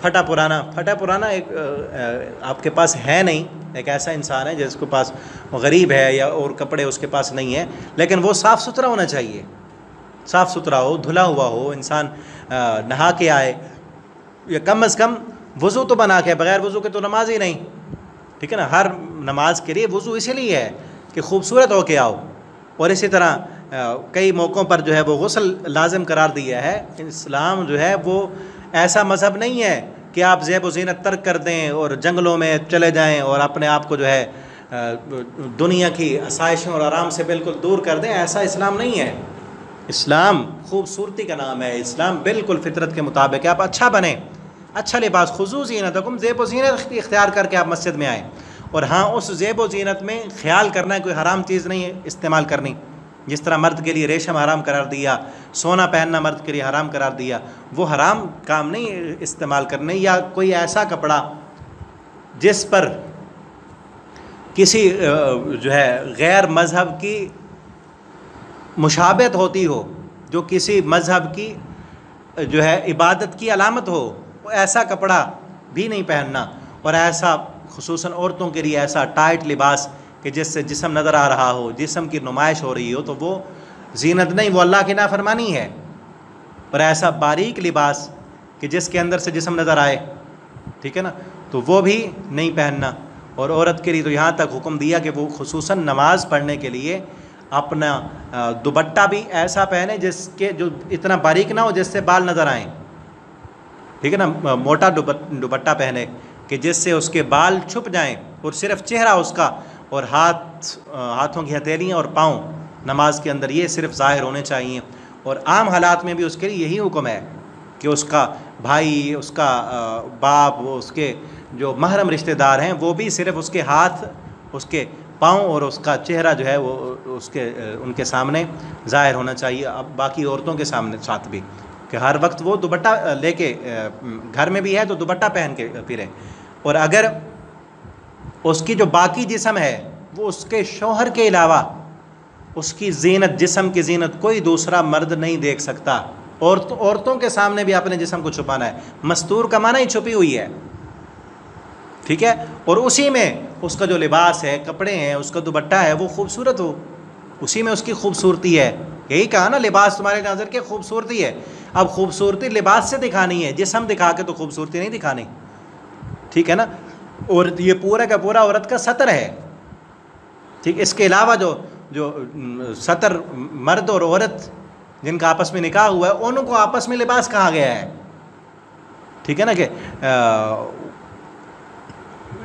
फटा पुराना एक आपके पास है नहीं, एक ऐसा इंसान है जिसके पास गरीब है या और कपड़े उसके पास नहीं है, लेकिन वो साफ़ सुथरा होना चाहिए, साफ़ सुथरा हो, धुला हुआ हो, इंसान नहा के आए, या कम अज़ कम वज़ू तो बना के, बग़ैर वज़ू के तो नमाज ही नहीं, ठीक है ना। हर नमाज के लिए वज़ू इसीलिए है कि खूबसूरत हो के आओ। और इसी तरह कई मौक़ों पर जो है वो गुस्ल लाजिम करार दिया है। इस्लाम जो है वो ऐसा मज़हब नहीं है कि आप ज़ेब व ज़ीनत तर्क कर दें और जंगलों में चले जाएं और अपने आप को जो है दुनिया की आसाइशों और आराम से बिल्कुल दूर कर दें, ऐसा इस्लाम नहीं है। इस्लाम खूबसूरती का नाम है, इस्लाम बिल्कुल फितरत के मुताबिक है। आप अच्छा बने, अच्छा लिबास, खुज़ू ज़ीनतकुम, ज़ेब व ज़ीनत इख्तियार करके आप मस्जिद में आएँ। और हाँ, उस ज़ेब व ज़ीनत में ख्याल करना है, कोई हराम चीज़ नहीं है इस्तेमाल करनी। जिस तरह मर्द के लिए रेशम हराम करार दिया, सोना पहनना मर्द के लिए हराम करार दिया, वो हराम काम नहीं इस्तेमाल करने। या कोई ऐसा कपड़ा जिस पर किसी जो है गैर मज़हब की मुशाबहत होती हो, जो किसी मज़हब की जो है इबादत की अलामत हो, ऐसा कपड़ा भी नहीं पहनना। और ऐसा खुसूसन औरतों के लिए ऐसा टाइट लिबास कि जिससे जिस्म नज़र आ रहा हो, जिस्म की नुमाइश हो रही हो, तो वो ज़ीनत नहीं, वो अल्लाह की नाफरमानी है। और ऐसा बारीक लिबास कि जिसके अंदर से जिस्म नज़र आए, ठीक है ना, तो वो भी नहीं पहनना। और औरत के लिए तो यहाँ तक हुक्म दिया कि वो खुसूसन नमाज़ पढ़ने के लिए अपना दुपट्टा भी ऐसा पहने जिसके जो इतना बारीक ना हो जिससे बाल नज़र आएँ, ठीक है ना। मोटा दुपट्टा पहने कि जिससे उसके बाल छुप जाएं और सिर्फ चेहरा उसका और हाथों की हथेलियाँ और पाँव नमाज के अंदर ये सिर्फ ज़ाहिर होने चाहिए। और आम हालात में भी उसके लिए यही हुक्म है कि उसका भाई, उसका बाप, उसके जो महरम रिश्तेदार हैं वो भी सिर्फ उसके हाथ, उसके पाँव और उसका चेहरा जो है वो उनके सामने ज़ाहिर होना चाहिए। अब बाकी औरतों के सामने साथ भी कि हर वक्त वो दुपट्टा लेके, घर में भी है तो दुपट्टा पहन के फिरे। और अगर उसकी जो बाकी जिस्म है वो उसके शौहर के अलावा उसकी ज़ीनत, जिस्म की ज़ीनत कोई दूसरा मर्द नहीं देख सकता। औरतों के सामने भी अपने जिस्म को छुपाना है। मस्तूर का माना ही छुपी हुई है, ठीक है। और उसी में उसका जो लिबास है, कपड़े हैं, उसका दुपट्टा है, वो खूबसूरत हो, उसी में उसकी खूबसूरती है। यही कहा ना, लिबास तुम्हारे नज़र के खूबसूरती है। अब खूबसूरती लिबास से दिखानी है, जिस्म दिखा के तो खूबसूरती नहीं दिखानी, ठीक है ना। और ये पूरा का पूरा औरत का सतर है, ठीक। इसके अलावा जो सतर मर्द और औरत जिनका आपस में निकाह हुआ है, उनको आपस में लिबास कहा गया है, ठीक है ना। कि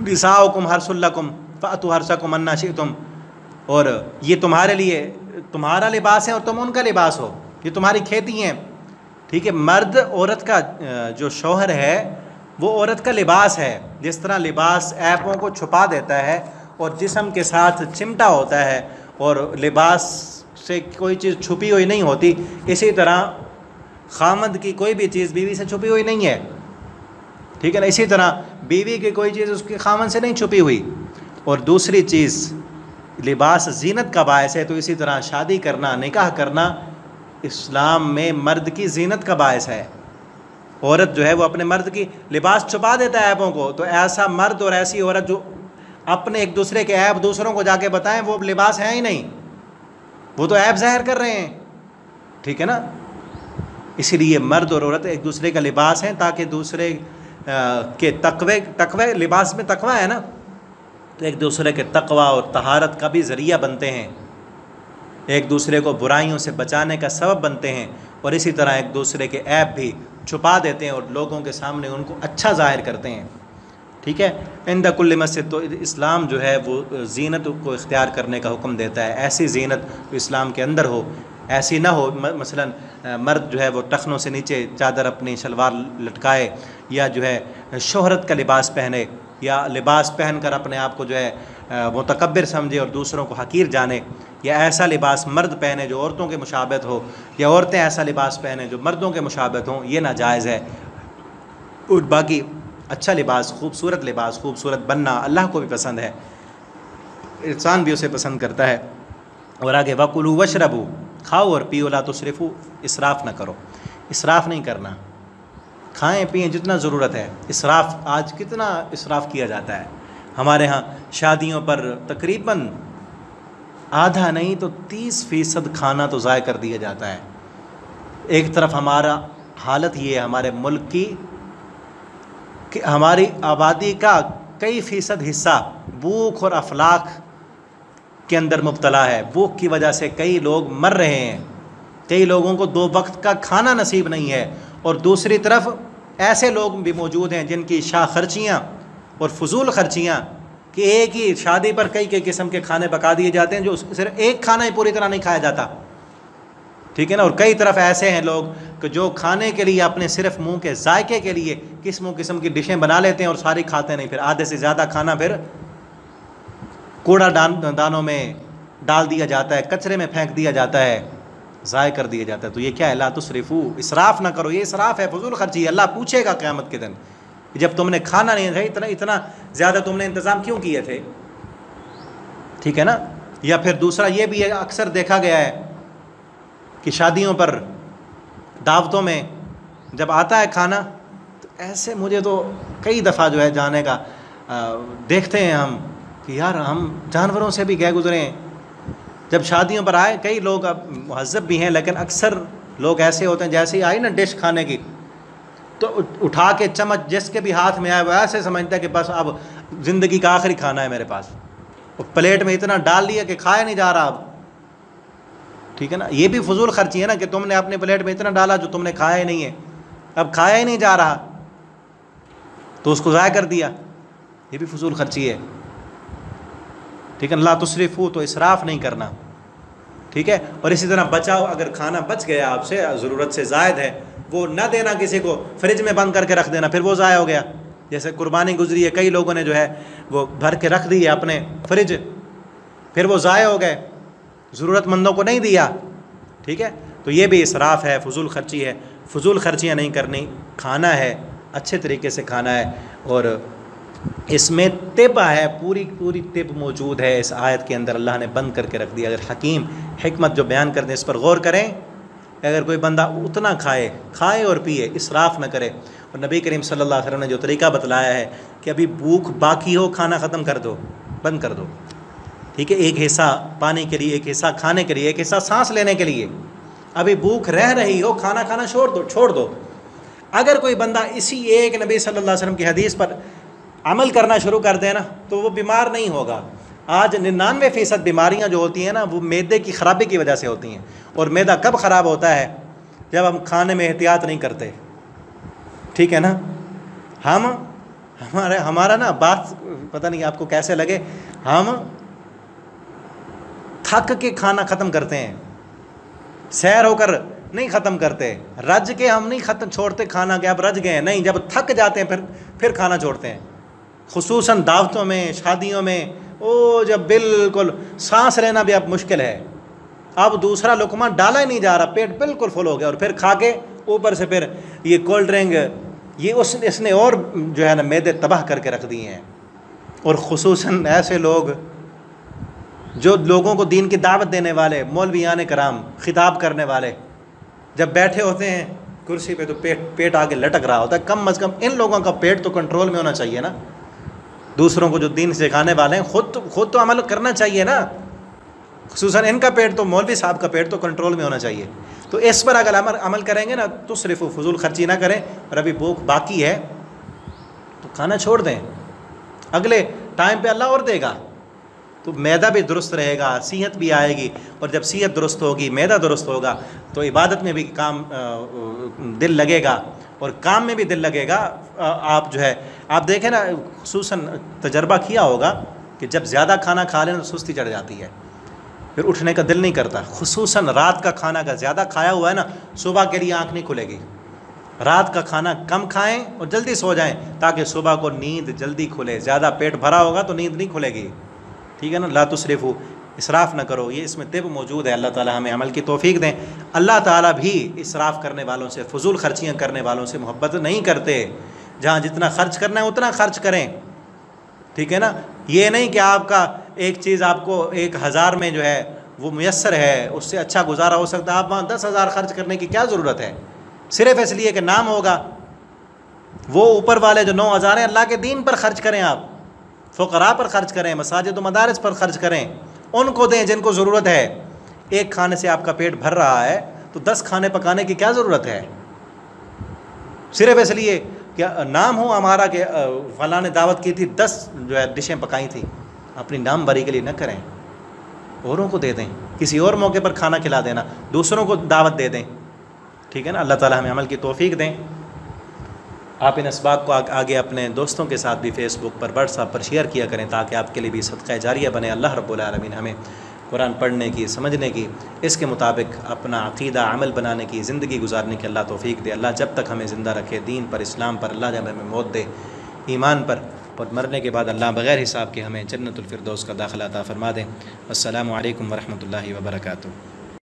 निसाउकुम हर्सुल्लकुम फ़अतू हर्सकुम अन्ना शिअ्तुम, और ये तुम्हारे लिए तुम्हारा लिबास है और तुम उनका लिबास हो, ये तुम्हारी खेती हैं, ठीक है। मर्द औरत का जो शौहर है वो औरत का लिबास है। जिस तरह लिबास ऐपों को छुपा देता है और जिस्म के साथ चिमटा होता है और लिबास से कोई चीज़ छुपी हुई नहीं होती, इसी तरह खामद की कोई भी चीज़ बीवी से छुपी हुई नहीं है, ठीक है ना। इसी तरह बीवी की कोई चीज़ उसके खामद से नहीं छुपी हुई। और दूसरी चीज़, लिबास ज़ीनत का बायस है, तो इसी तरह शादी करना, निकाह करना इस्लाम में मर्द की ज़ीनत का बायस है। औरत जो है वो अपने मर्द की लिबास छुपा देता है ऐबों को, तो ऐसा मर्द और ऐसी औरत जो अपने एक दूसरे के ऐब दूसरों को जाके बताएं, वो लिबास है ही नहीं, वो तो ऐब ज़ाहिर कर रहे हैं, ठीक है ना। इसीलिए मर्द और औरत एक दूसरे का लिबास हैं, ताकि दूसरे के तकवे लिबास में तकवा है ना, तो एक दूसरे के तकवा और तहारत का भी ज़रिया बनते हैं, एक दूसरे को बुराइयों से बचाने का सबब बनते हैं। और इसी तरह एक दूसरे के ऐब भी छुपा देते हैं और लोगों के सामने उनको अच्छा ज़ाहिर करते हैं, ठीक है। इंद कुल्ल मस्जिद, तो इस्लाम जो है वो ज़ीनत को इख्तियार करने का हुक्म देता है। ऐसी ज़ीनत तो इस्लाम के अंदर हो, ऐसी ना हो मसलन मर्द जो है वो टखनों से नीचे चादर अपनी शलवार लटकाए, या जो है शोहरत का लिबास पहने, या लिबास पहन कर अपने आप को जो है मुतकब्बिर समझे और दूसरों को हकीर जाने, या ऐसा लिबास मर्द पहने जो औरतों के मुशाबहत हो, या औरतें ऐसा लिबास पहने जो मर्दों के मुशाबहत हों, ये नाजायज़ है। और बाकी अच्छा लिबास, खूबसूरत बनना अल्लाह को भी पसंद है, इंसान भी उसे पसंद करता है। और आगे वकुलू वशरबू, खाओ और पियो, ला तुसरिफू, इसराफ़ ना करो, इसराफ़ नहीं करना, खाएं पिएं जितना ज़रूरत है। इसराफ़, आज कितना इसराफ़ किया जाता है हमारे यहाँ शादियों पर, तकरीबन आधा नहीं तो 30% खाना तो ज़ाय कर दिया जाता है। एक तरफ हमारा हालत ये है हमारे मुल्क की कि हमारी आबादी का कई फ़ीसद हिस्सा भूख और अफलाक के अंदर मुब्तला है। भूख की वजह से कई लोग मर रहे हैं, कई लोगों को 2 वक्त का खाना नसीब नहीं है। और दूसरी तरफ ऐसे लोग भी मौजूद हैं जिनकी शाह खर्चियाँ और फजूल खर्चियाँ कि एक ही शादी पर कई कई किस्म के खाने पका दिए जाते हैं, जो सिर्फ एक खाना ही पूरी तरह नहीं खाया जाता, ठीक है ना। और कई तरफ ऐसे हैं लोग कि जो खाने के लिए अपने सिर्फ मुंह के जायके के लिए किस्मों किस्म की डिशें बना लेते हैं और सारी खाते नहीं, फिर आधे से ज़्यादा खाना फिर कूड़ा दानों में डाल दिया जाता है, कचरे में फेंक दिया जाता है, ज़ाय कर दिया जाता है। तो ये क्या है, ला तुसरिफू, इसराफ़ ना करो, ये इसराफ़ है, फजूल खर्ची है। अल्लाह पूछेगा क़यामत के दिन जब तुमने खाना नहीं था, इतना ज़्यादा तुमने इंतज़ाम क्यों किए थे, ठीक है ना। या फिर दूसरा ये भी है, अक्सर देखा गया है कि शादियों पर, दावतों में जब आता है खाना, तो ऐसे मुझे तो कई दफ़ा जो है जाने का देखते हैं हम कि यार हम जानवरों से भी गए गुजरे हैं। जब शादियों पर आए, कई लोग अब मुहज़्ज़ब भी हैं, लेकिन अक्सर लोग ऐसे होते हैं जैसे ही आई ना डिश खाने की, तो उठा के चम्मच जिसके भी हाथ में आए वो ऐसे समझता है कि बस अब ज़िंदगी का आखिरी खाना है मेरे पास, और प्लेट में इतना डाल लिया कि खाया नहीं जा रहा अब, ठीक है ना। ये भी फजूल खर्ची है ना कि तुमने अपने प्लेट में इतना डाला जो तुमने खाया ही नहीं है, अब खाया ही नहीं जा रहा तो उसको ज़ाया कर दिया, ये भी फजूल खर्ची है, ठीक है। ला तुसरिफू, तो इसराफ़ नहीं करना, ठीक है। और इसी तरह बचाओ, अगर खाना बच गया आपसे, ज़रूरत से ज़ायद है, वो न देना किसी को, फ्रिज में बंद करके रख देना, फिर वो ज़ाया हो गया। जैसे कुर्बानी गुजरी है, कई लोगों ने जो है वो भर के रख दी है अपने फ्रिज, फिर वो ज़ाया हो गए, ज़रूरतमंदों को नहीं दिया, ठीक है। तो ये भी इसराफ़ है, फजूल खर्ची है। फजूल खर्चियाँ नहीं करनी, खाना है अच्छे तरीके से खाना है। और इसमें तिब है, पूरी तिब मौजूद है इस आयत के अंदर, अल्लाह ने बंद करके रख दिया। अगर हकीम हिकमत जो बयान करते हैं इस पर गौर करें, अगर कोई बंदा उतना खाए और पिए, इसराफ़ न करे। और नबी करीम सल्लल्लाहु अलैहि वसल्लम ने जो तरीका बतलाया है कि अभी भूख बाकी हो, खाना ख़त्म कर दो, बंद कर दो, ठीक है। एक हिस्सा पानी के लिए, एक हिस्सा खाने के लिए, एक हिस्सा सांस लेने के लिए। अभी भूख रह रही हो, खाना छोड़ दो। अगर कोई बंदा इसी एक नबी सल्लल्लाहु अलैहि वसल्लम की हदीस पर अमल करना शुरू कर देना, तो वो बीमार नहीं होगा। आज 99% बीमारियां जो होती हैं ना, वो मैदे की ख़राबी की वजह से होती हैं। और मैदा कब ख़राब होता है, जब हम खाने में एहतियात नहीं करते, ठीक है ना। हमारा ना बात पता नहीं आपको कैसे लगे, हम थक के खाना ख़त्म करते हैं, सैर होकर नहीं ख़त्म करते, रज के हम नहीं ख़त्म छोड़ते खाना कि अब रज गए, नहीं, जब थक जाते हैं फिर खाना छोड़ते हैं। खुसूसन दावतों में, शादियों में, जब बिल्कुल सांस लेना भी अब मुश्किल है, अब दूसरा लुकमा डाला ही नहीं जा रहा, पेट बिल्कुल फुल हो गया, और फिर खा के ऊपर से फिर ये कोल्ड ड्रिंक, ये इसने और जो है ना मैदे तबाह करके रख दिए हैं। और खुसूसन ऐसे लोग जो लोगों को दीन की दावत देने वाले, मौलवियान कराम, खिताब करने वाले, जब बैठे होते हैं कुर्सी पे तो पेट आगे लटक रहा होता है। कम अज़ कम इन लोगों का पेट तो कंट्रोल में होना चाहिए ना। दूसरों को जो दीन सिखाने वाले हैं, खुद तो अमल करना चाहिए ना। खुसूसन इनका पेट तो, मौलवी साहब का पेट तो कंट्रोल में होना चाहिए। तो इस पर अगर अमल करेंगे ना, तो सिर्फ फजूल खर्ची ना करें, और अभी भूख बाकी है तो खाना छोड़ दें, अगले टाइम पे अल्लाह और देगा, तो मैदा भी दुरुस्त रहेगा, सेहत भी आएगी। और जब सेहत दुरुस्त होगी, मैदा दुरुस्त होगा, तो इबादत में भी दिल लगेगा, और काम में भी दिल लगेगा। आप जो है, आप देखें ना, खुसूसन तजर्बा किया होगा कि जब ज़्यादा खाना खा लें तो सुस्ती चढ़ जाती है, फिर उठने का दिल नहीं करता। खुसूसन रात का खाना का ज़्यादा खाया हुआ है ना, सुबह के लिए आँख नहीं खुलेगी। रात का खाना कम खाएं और जल्दी सो जाएं, ताकि सुबह को नींद जल्दी खुले। ज़्यादा पेट भरा होगा तो नींद नहीं खुलेगी, ठीक है ना। ला तुसरिफू, इसराफ़ न करो, ये इसमें तिब मौजूद है। अल्लाह ताला हमें अमल की तौफीक दें। अल्लाह ताला भी इसराफ़ करने वालों से, फजूल खर्चियाँ करने वालों से मोहब्बत नहीं करते। जहाँ जितना खर्च करना है उतना खर्च करें, ठीक है ना। ये नहीं कि आपका एक चीज़ आपको 1000 में जो है वो मुयस्सर है, उससे अच्छा गुजारा हो सकता है, आप वहाँ 10,000 खर्च करने की क्या ज़रूरत है, सिर्फ़ इसलिए कि नाम होगा। वो ऊपर वाले जो 9,000 हैं अल्लाह के दीन पर ख़र्च करें, आप फ़ुक़रा पर ख़र्च करें, मसाजिद व मदारिस पर ख़र्च करें, उनको दें जिनको ज़रूरत है। एक खाने से आपका पेट भर रहा है तो 10 खाने पकाने की क्या ज़रूरत है, सिर्फ़ इसलिए क्या नाम हो हमारा कि फ़लाँ ने दावत की थी, 10 जो है डिशें पकाई थी। अपनी नाम भरी के लिए न करें, औरों को दे दें, किसी और मौके पर खाना खिला देना, दूसरों को दावत दे दें, ठीक है ना। अल्लाह ताला हमें अमल की तौफीक दें। आप इन असबाब को आगे अपने दोस्तों के साथ भी फ़ेसबुक पर, व्हाट्सएप पर शेयर किया करें ताकि आपके लिए भी सदक़ा जारिया बने। अल्लाह रब्बुल आलमीन हमें कुरान पढ़ने की, समझने की, इसके मुताबिक अपना अक़ीदा अमल बनाने की, ज़िंदगी गुजारने की अल्लाह तौफ़ीक दे। अल्लाह जब तक हमें ज़िंदा रखे दीन पर, इस्लाम पर, अल्लाह जब हमें मौत दे ईमान पर, और मरने के बाद अल्लाह बग़ैर हिसाब के हमें जन्नतुल फ़िरदौस का दाखिला अता फ़रमा दें। अस्सलामु अलैकुम व रहमतुल्लाहि व बरकातुहू।